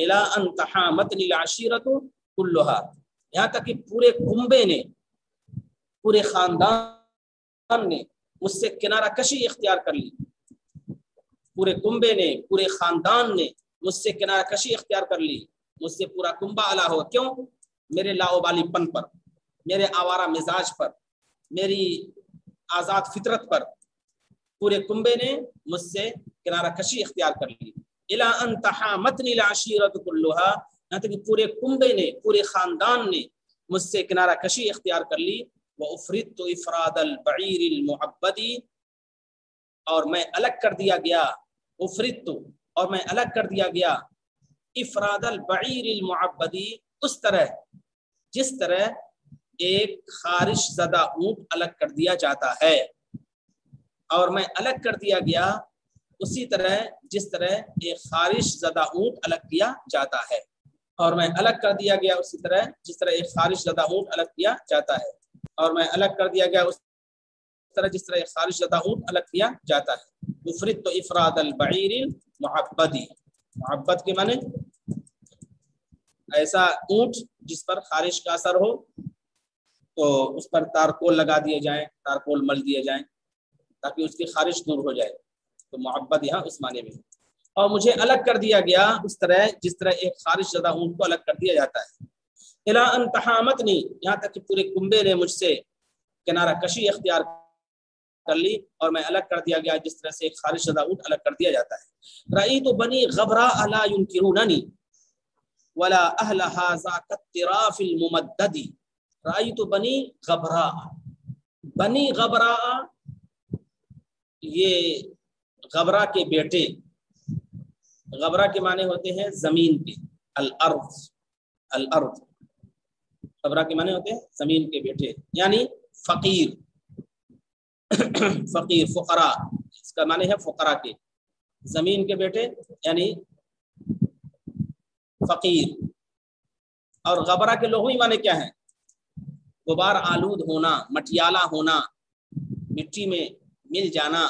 الی ان تحامتنی العشیرۃ کلھا، یہاں تک کہ پورے کنبے نے، پورے خاندان نے مجھ سے کنارہ کشی اختیار کر لی، پورے کنبے نے، پورے خاندان نے مجھ سے کنارہ کشی اختیار کر لی، مجھ سے پورا کنبہ الا ہوا، کیوں؟ میرے لاؤبالی پن پر، میرے آوارہ مزاج پر، میری آزاد فطرت پر پورے کنبے نے مجھ سے کنارہ کشی اختیار کر لی۔ الی ان تحامتنی العشیرۃ کلھا، یہاں تک کہ پورے کنبے نے، پورے خاندان نے مجھ سے کنارہ کشی اختیار کر لی۔ وَأُفْرِدْتُ إِفْرَادَ الْبَعِيرِ الْمُعَبَّدِ، اور میں الگ کر دیا گیا، افردت، اور میں الگ کر دیا گیا، افراد البعیر المعبدی، اس طرح جس طرح ایک خارش زدہ اونٹ الگ کر دیا جاتا ہے، اور میں الگ کر دیا گیا اسی طرح جس طرح ایک خارش زدہ اونٹ الگ کیا جاتا ہے، اور میں الگ کر دیا گیا اسی طرح جس طرح ایک خارش زدہ اونٹ الگ کیا جاتا ہے، اور میں الگ کر دیا گیا اس طرح جس طرح ایک خارش زدہ اونٹ الگ کیا جاتا ہے۔ مفرد تو افراد البعیر المعبدی، معبد کے معنی ایسا اونٹ جس پر خارش کا اثر ہو تو اس پر تارکول لگا دیے جائیں، تارکول مل دیے جائیں تاکہ اس کی خارش دور ہو جائے، تو معبد یہاں اس معنی میں۔ اور مجھے الگ کر دیا گیا اس طرح جس طرح ایک خارش زدہ اونٹ کو الگ کر دیا جاتا ہے۔ الی ان تحامتنی، یہاں تک کہ پورے کنبے نے مجھ سے کنارہ کشی اختیار کر لی اور میں الگ کر دیا گیا جس طرح سے ایک خارش زدہ اونٹ الگ کر دیا جاتا ہے۔ رأیت بنی غبراء لا ينکروننی ولا اہل ھذا کالطراف الممدد، رأیت بنی غبراء، بنی غبراء یہ غبرا کے بیٹے، غبرا کے معنی ہوتے ہیں زمین کے، الارض، الارض، غبرا کے معنی ہوتے ہیں زمین کے بیٹے، یعنی فقیر، فقیر، فقراء، اس کا معنی ہے فقراء کے، زمین کے بیٹے یعنی فقیر۔ اور غبرا کے لغوی معنی کیا ہے؟ غبار آلود ہونا، مٹیالہ ہونا، مٹی میں مل جانا۔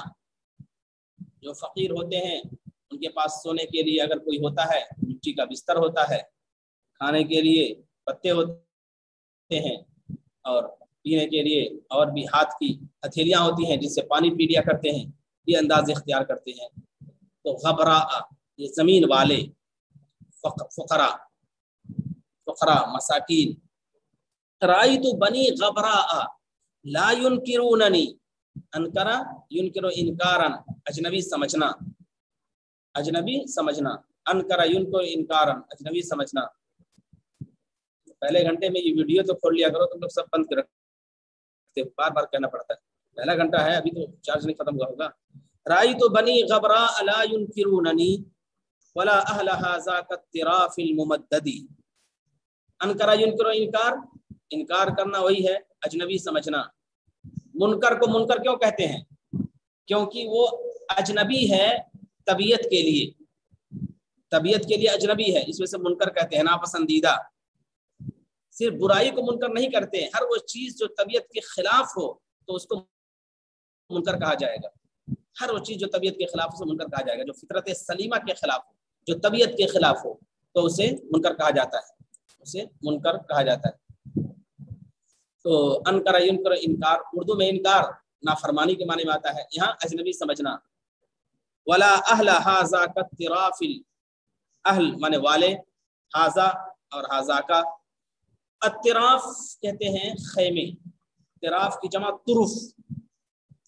جو فقیر ہوتے ہیں ان کے پاس سونے کے لیے اگر کوئی ہوتا ہے مٹی کا بستر ہوتا ہے، کھانے کے لیے پتے ہوتے ہیں، اور پینے کے لیے اور بھی ہاتھ کی ہتھیلیاں ہوتی ہیں جس سے پانی پی لیا کرتے ہیں، یہ انداز اختیار کرتے ہیں۔ تو غبراء یہ زمین والے، فقراء، فقراء مساکین۔ رأیت بنی غبراء لا ينکروننی، انکرا ینکر انکارن، اجنبی سمجھنا، اجنبی سمجھنا، انکرا ینکر انکارن، اجنبی سمجھنا۔ پہلے گھنٹے میں یہ ویڈیو تو کھول لیا کرو، تم لوگ سب بند کر رکھتے، بار بار کہنا پڑتا ہے، پہلا گھنٹہ ہے ابھی تو چارج نہیں ختم ہوا ہوگا۔ رأیت بنی غبراء لا ينکروننی ولا اہل ھذا کالطراف الممدد، انکرا ینکر انکار، انکار کرنا وہی ہے اجنبی سمجھنا۔ منکر کو منکر کیوں کہتے ہیں؟ کیونکہ وہ اجنبی ہے طبیعت کے لیے، طبیعت کے لیے اجنبی ہے، اس میں سے منکر کہتے ہیں ناپسندیدہ۔ صرف برائی کو منکر نہیں کرتے، ہر وہ چیز جو طبیعت کے خلاف ہو تو اس کو منکر کہا جائے گا، ہر وہ چیز جو طبیعت کے خلاف اسے منکر کہا جائے گا، جو فطرت سلیمہ کے خلاف ہو، جو طبیعت کے خلاف ہو تو اسے منکر کہا جاتا ہے، اسے منکر کہا جاتا ہے۔ تو انکر ینکر انکار، اردو میں انکار نافرمانی کے معنی میں آتا ہے، یہاں اجنبی سمجھنا۔ ولا اہل ھذا کالطراف، اہل معنی والے، ھذا اور ھذا کا، اطراف کہتے ہیں خیمے، طراف کی جمع طرف،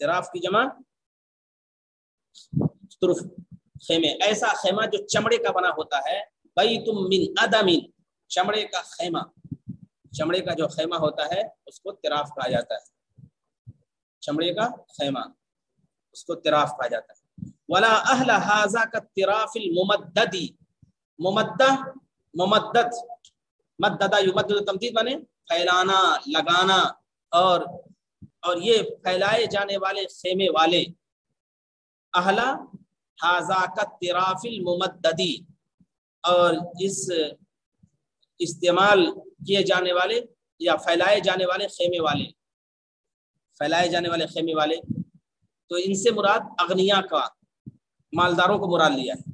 طراف کی جمع طرف، خیمے، ایسا خیمہ جو چمڑے کا بنا ہوتا ہے، بیت من ادم، چمڑے کا خیمہ، چمڑے کا جو خیمہ ہوتا ہے اس کو طراف کہا جاتا ہے، چمڑے کا خیمہ اس کو طراف کہا جاتا ہے۔ ولا اہل ھذا کالطراف الممدد، ممدہ، ممدد، مددہ یمدد تمدید بنے پھیلانا، لگانا، اور یہ پھیلائے جانے والے خیمے والے، اہل ھذا کالطراف الممدد، اور اس استعمال کیے جانے والے یا پھیلائے جانے والے خیمے والے، پھیلائے جانے والے خیمے والے، تو ان سے مراد اغنیاء کا، مالداروں کو مراد لیا ہے۔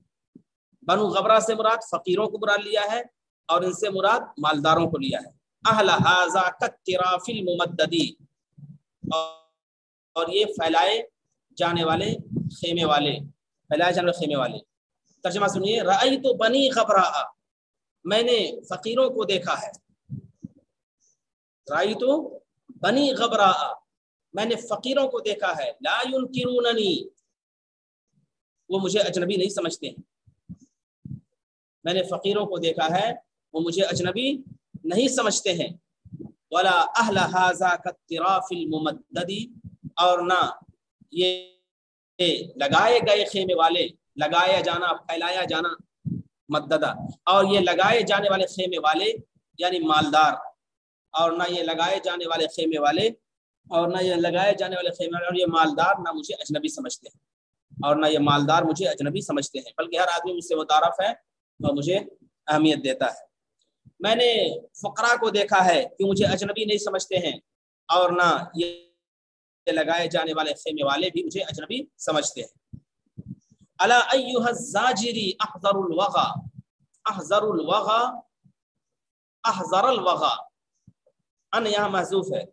بنو غبرہ سے مراد فقیروں کو مراد لیا ہے اور ان سے مراد مالداروں کو لیا ہے. اہل ھذا کالتراف الممددی، اور یہ پھیلائے جانے والے خیمے والے، پھیلائے جانے والے خیمے والے. ترجمہ سنیے. رأیت بنی غبرہ، میں نے فقیروں کو دیکھا ہے. رأیت بنی غبرہ، میں نے فقیروں کو دیکھا ہے. لا ينکروننی، وہ مجھے اجنبی نہیں سمجھتے ہیں. میں نے فقیروں کو دیکھا ہے، وہ مجھے اجنبی نہیں سمجھتے ہیں. ولا اہل ھذا کالتراف الممددی، اور نہ یہ لگائے گئے خیمے والے، لگایا جانا پھیلایا جانا مددہ، اور یہ لگائے جانے والے خیمے والے یعنی مالدار، اور نہ یہ لگائے جانے والے خیمے والے، اور نہ یہ لگائے جانے والے خیمے والے اور یہ مالدار نہ مجھے اجنبی سمجھتے ہیں، اور نہ یہ مالدار مجھے اجنبی سمجھتے ہیں، بلکہ ہر آدمی مجھ سے متعارف ہے اور مجھے اہمیت دیتا ہے. میں نے فقراء کو دیکھا ہے کہ مجھے اجنبی نہیں سمجھتے ہیں، اور نہ یہ لگائے جانے والے خیمے والے بھی مجھے اجنبی سمجھتے ہیں. الا ایھا الزاجری احذر الوغى، احذر الوغى، احذر الوغى، ان یہاں محذوف ہے.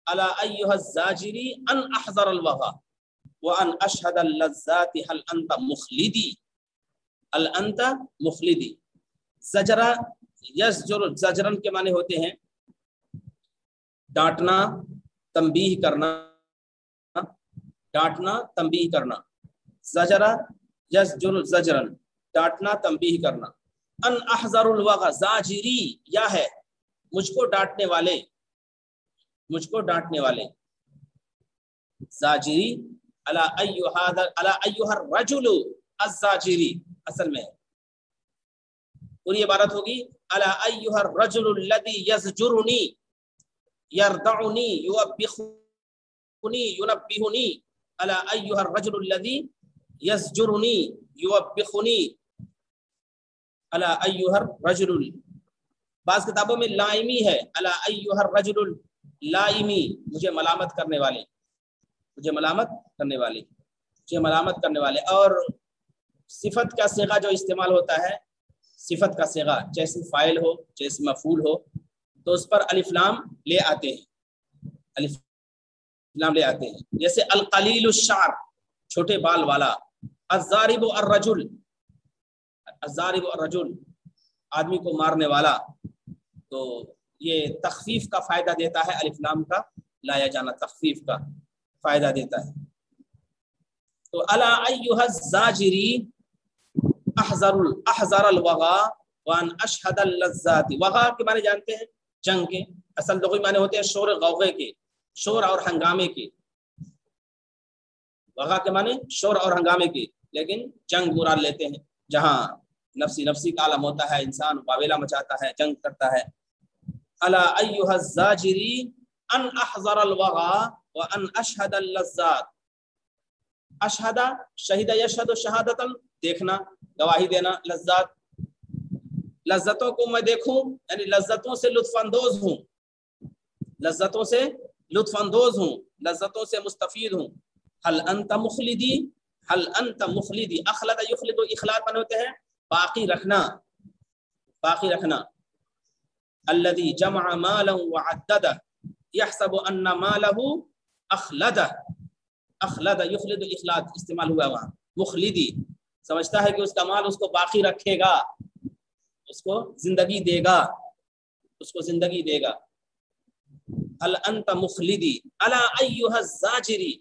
الا ایھا الزاجری ان احذر الوغى وان اشهد اللذات هل انت مخلدی، هل انت مخلدی. زجرا یزجر، زجرن کے معنی ہوتے ہیں ڈانٹنا، تنبیہ کرنا، ڈانٹنا تنبیہ کرنا. زجرا یزجر زجرن، ڈانٹنا تنبیہ کرنا. ان احذر الوغى، زاجری یا ہے مجھ کو ڈانٹنے والے، مجھ کو ڈانٹنے والے. زاجری الا ایھا الرجل الزاجری، اصل میں پوری عبارت ہوگی الا ایھا الرجل الذی یزجرنی یردعنی یوبخنی ینبہنی، الا ایھا الرجل الذی یزجرنی یوبخنی، الا ایھا الرجل. بعض کتابوں میں لائمی ہے، الا ایھا الرجل اللائمی، مجھے ملامت کرنے والے، مجھے ملامت کرنے والے، مجھے ملامت کرنے والے. اور صفت کا صیغہ جو استعمال ہوتا ہے، صفت کا صیغہ جیسے فاعل ہو جیسے مفعول ہو تو اس پر الف لام لے آتے ہیں، الف لام لے آتے ہیں. جیسے القلیل الشعر، چھوٹے بال والا. الضارب الرجل، الضارب الرجل، آدمی کو مارنے والا. تو یہ تخفیف کا فائدہ دیتا ہے، الف لام کا لایا جانا تخفیف کا فائدہ دیتا ہے. تو الا ایھا الزاجری احذر الوغى وان اشهد اللذات. وغا کے معنی جانتے ہیں جنگ کے، اصل لغوی معنی ہوتے ہیں شور غوغے کے، شور اور ہنگامے کے. وغا کے معنی شور اور ہنگامے کے، لیکن جنگ مراد لیتے ہیں جہاں نفسی نفسی کا عالم ہوتا ہے، انسان واویلا مچاتا ہے، جنگ کرتا ہے. الا ایھا الزاجری ان احذر الوغى وان اشهد اللذات. اشہد، شہید یشہد شہادتن، دیکھنا گواہی دینا. لذات، لذتوں کو میں دیکھوں یعنی لذتوں سے لطف اندوز ہوں، لذتوں سے لطف اندوز ہوں، لذتوں سے مستفید ہوں. هل انت مخلدی، هل انت مخلدی. اخلد یخلد، اخلاد بنے ہوتے ہیں باقی رکھنا، باقی رکھنا. الذی جمع مالا وعدده یحسب ان ماله اخلده، اخلد یخلد اخلاد استعمال ہوا وہاں. مخلدی سمجھتا ہے کہ اس کا مال اس کو باقی رکھے گا، اس کو زندگی دے گا، اس کو زندگی دے گا. هل انت مخلدی. الا ایھا الزاجری،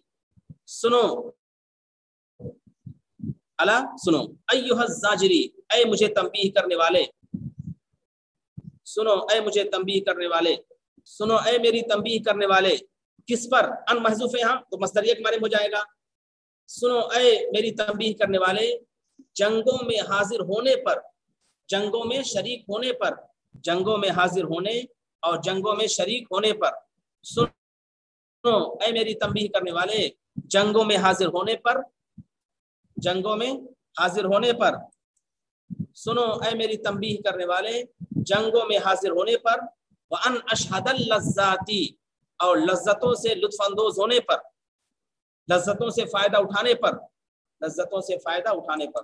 سنو، الا سنو، ایھا الزاجری، اے مجھے تنبیہ کرنے والے، سنو اے مجھے تنبیہ کرنے والے، سنو اے میری تنبیہ کرنے والے. کس پر؟ ان محذوف ہے یہاں تو مصدریہ کے معنی ہو جائے گا. سنو اے میری تنبیہ کرنے والے، جنگوں میں حاضر ہونے پر، جنگوں میں شریک ہونے پر، جنگوں میں حاضر ہونے اور جنگوں میں شریک ہونے پر. سنو اے میری تنبیہ کرنے والے، جنگوں میں حاضر ہونے پر، جنگوں میں حاضر ہونے پر. سنو اے میری تنبیہ کرنے والے، جنگوں میں حاضر ہونے پر. وان اشهد اللذات، اور لذتوں سے لطف اندوز ہونے پر، لذتوں سے فائدہ اٹھانے پر، لذتوں سے فائدہ اٹھانے پر.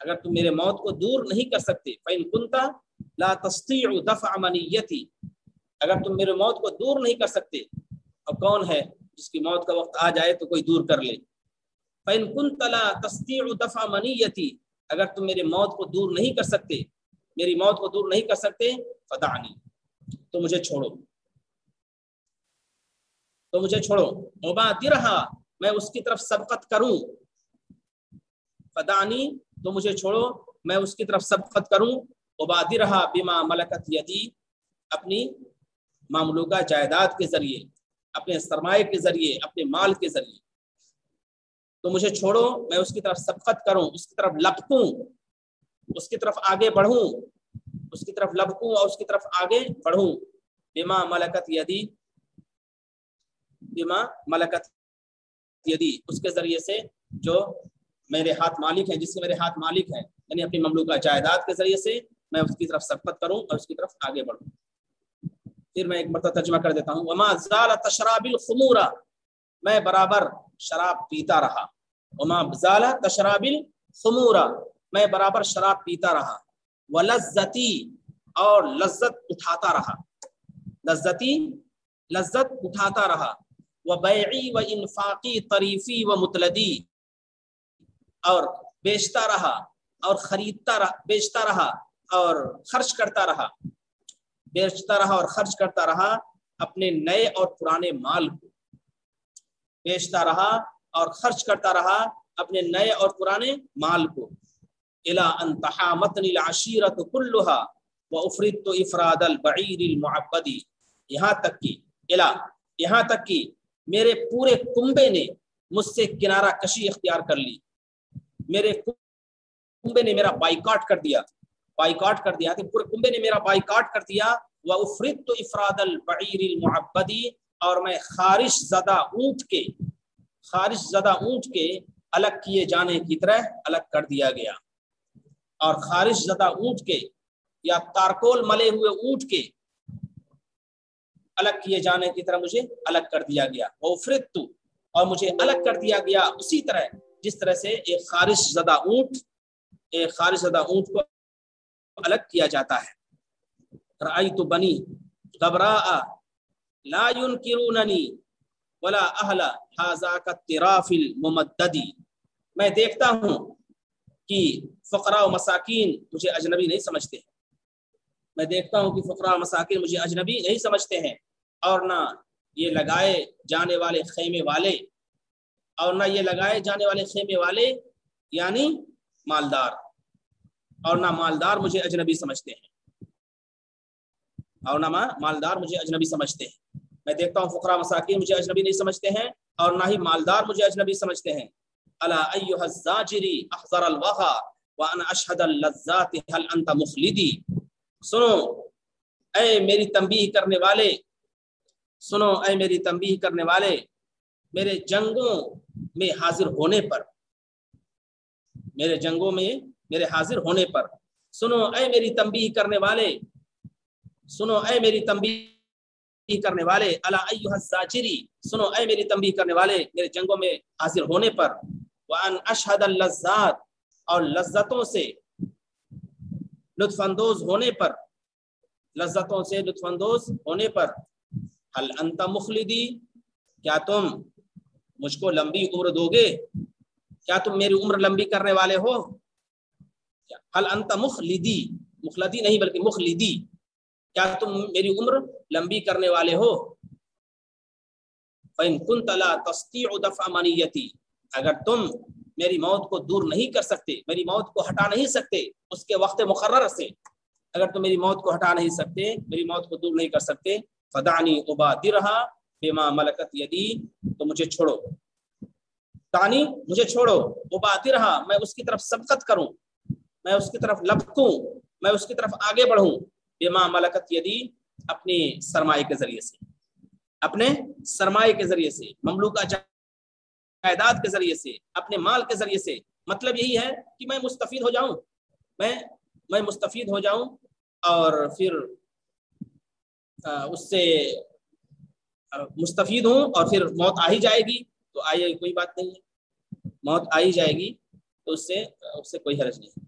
اگر تم میرے موت کو دور نہیں کر سکتے، فَإِن كُنْتَ لَا تَسْتِيعُ دَفْعَ مَنِيَّتِي، اگر تم میرے موت کو دور نہیں کر سکتے، اور کون ہے جس کی موت کا وقت آ جائے تو کوئی دور کر لے، فَإِن كُنْتَ لَا تَسْتِيعُ دَفْعَ مَنِيَّتِي، اگر تم میرے موت کو دور نہیں کر سکتے، میری موت کو دور نہیں کر سکتے، فَدَعْنِي، تو مجھے چھوڑو، تو مجھے چھوڑو، مُبَادِرَهَا، میں اس کی طرف سبقت کروں، فَدَعْنِی، تو مجھے چھوڑو، میں اس کی طرف سبقت کروں، مُبَادِرَهَا بِمَا مَلَكَتْ يَدِی، اپنی مملوکہ جائیداد کے ذریعے، اپنے سرمایے کے ذریعے، اپنے مال کے ذریعے، تو مجھے چھوڑو، میں اس کی طرف سبقت کروں، اس کی طرف لپکوں، اس کی طرف آگے بڑھوں، اس کی طرف لپکوں اور اس کی طرف آگے بڑھوں، بما ملکت یدی، بما ملکت یدی، اس کے ذریعے سے جو میرے ہاتھ مالک ہیں، جس سے میرے ہاتھ مالک ہیں، یعنی اپنی مملوکہ جائیداد کے ذریعے سے میں اس کی طرف سبقت کروں اور اس کی طرف آگے بڑھوں۔ پھر میں ایک مرتبہ ترجمہ کر دیتا ہوں، وما زال تشرب الخمور، میں برابر شراب پیتا رہا، وما زال تشرب الخمور، میں برابر شراب پیتا رہا، ولذتی، اور لذت اٹھاتا رہا، لذتی، لذت اٹھاتا رہا، وبیعی و انفاقی طریفی و مطلدی، اور بیچتا رہا اور خریدتا رہا، بیچتا رہا اور خرچ کرتا رہا، بیچتا رہا اور خرچ کرتا رہا اپنے نئے اور پرانے مال کو، بیچتا رہا اور خرچ کرتا رہا اپنے نئے اور پرانے مال کو، الی ان تحامتنی العشیرۃ کلھا وافردت افراد البعیر المعبد، یہاں تک کہ یہاں تک کہ میرے پورے کنبے نے مجھ سے کنارہ کشی اختیار کر لی، میرے کنبے نے میرا بائیکاٹ کر دیا، بائیکاٹ کر دیا کہ پورے کنبے نے میرا بائیکاٹ کر دیا، وافردت افراد البعیر المعبد، اور میں خارش زدہ اونٹ کے الگ کیے جانے کی طرح الگ کر دیا گیا، اور خارش زدہ اونٹ کے یا تارکول ملے ہوئے اونٹ کے الگ کیے جانے کی طرح مجھے الگ کر دیا گیا، وافردت، اور مجھے الگ کر دیا گیا اسی طرح جس طرح سے ایک خارش زدہ اونٹ کو الگ کیا جاتا ہے۔ رأیت بنی غبراء لا ينکروننی ولا اہل ھذا کالطراف الممدد، میں دیکھتا ہوں کہ فقراء و مساکین مجھے اجنبی نہیں سمجھتے ہیں، میں دیکھتا ہوں کہ فقراء و مساکین مجھے اجنبی نہیں سمجھتے ہیں، اور نہ یہ لگائے جانے والے خیمے والے، اور نہ یہ لگائے جانے والے خیمے والے یعنی مالدار، اور نہ مالدار مجھے اجنبی سمجھتے ہیں، اور نہ مالدار مجھے اجنبی سمجھتے ہیں، میں دیکھتا ہوں فقراء مساکین مجھے اجنبی نہیں سمجھتے ہیں، اور نہ ہی مالدار مجھے اجنبی سمجھتے ہیں۔ الا ایھا الزاجری احذر الوغى وانا اشهد اللذات هل انت مخلدی، سنو اے میری تنبیہ کرنے والے، سنو اے میری تنبیہ کرنے والے، میرے جنگوں میں حاضر ہونے پر، میرے جنگوں میں میرے حاضر ہونے پر، سنو اے میری تنبیہ کرنے والے، سنو اے میری تنبیہ کرنے والے، الا ایھا الزاجری، سنو اے میری تنبیہ کرنے والے، میرے جنگوں میں حاضر ہونے پر، وان اشهد اللذات، اور لذتوں سے لطف اندوز ہونے پر، لذتوں سے لطف اندوز ہونے پر، هل انت مخلدی، کیا تم مجھ کو لمبی عمر دو گے، کیا تم میری عمر لمبی کرنے والے ہو، هل انت مخلدی، مخلدی نہیں بلکہ مخلدی، کیا تم میری عمر لمبی کرنے والے ہو، فَإِن كُنْتَ لَا تَسْتِيعُ دَفْعَ مَنِيَّتِي، اگر تم میری موت کو دور نہیں کر سکتے، میری موت کو ہٹا نہیں سکتے اس کے وقت مقرر سے، اگر تم میری موت کو ہٹا نہیں سکتے، میری موت کو دور نہیں کر سکتے، فَدَعْنِي أُبَادِرْهَا بِمَا مَلَكَتْ يَدِی، تو مجھے چھوڑو، دانی مجھے چھوڑو، أُبَادِرْهَا، میں اس کی طرف سبقت کروں، میں اس کی طرف لپکوں، میں اس کی طرف آگے بڑھوں، بِمَا مَلَكَتْ يَدِی، اپنے سرمایے کے ذریعے سے، اپنے سرمایے کے ذریعے سے، مملوکہ جائیداد کے ذریعے سے، اپنے مال کے ذریعے سے، مطلب یہی ہے کہ میں مستفید ہو جاؤں، میں مستفید ہو جاؤں، اور پھر اس سے مستفید ہوں، اور پھر موت آ ہی جائے گی تو آئیے کوئی بات نہیں ہے، موت آ ہی جائے گی تو اس سے کوئی حرج نہیں۔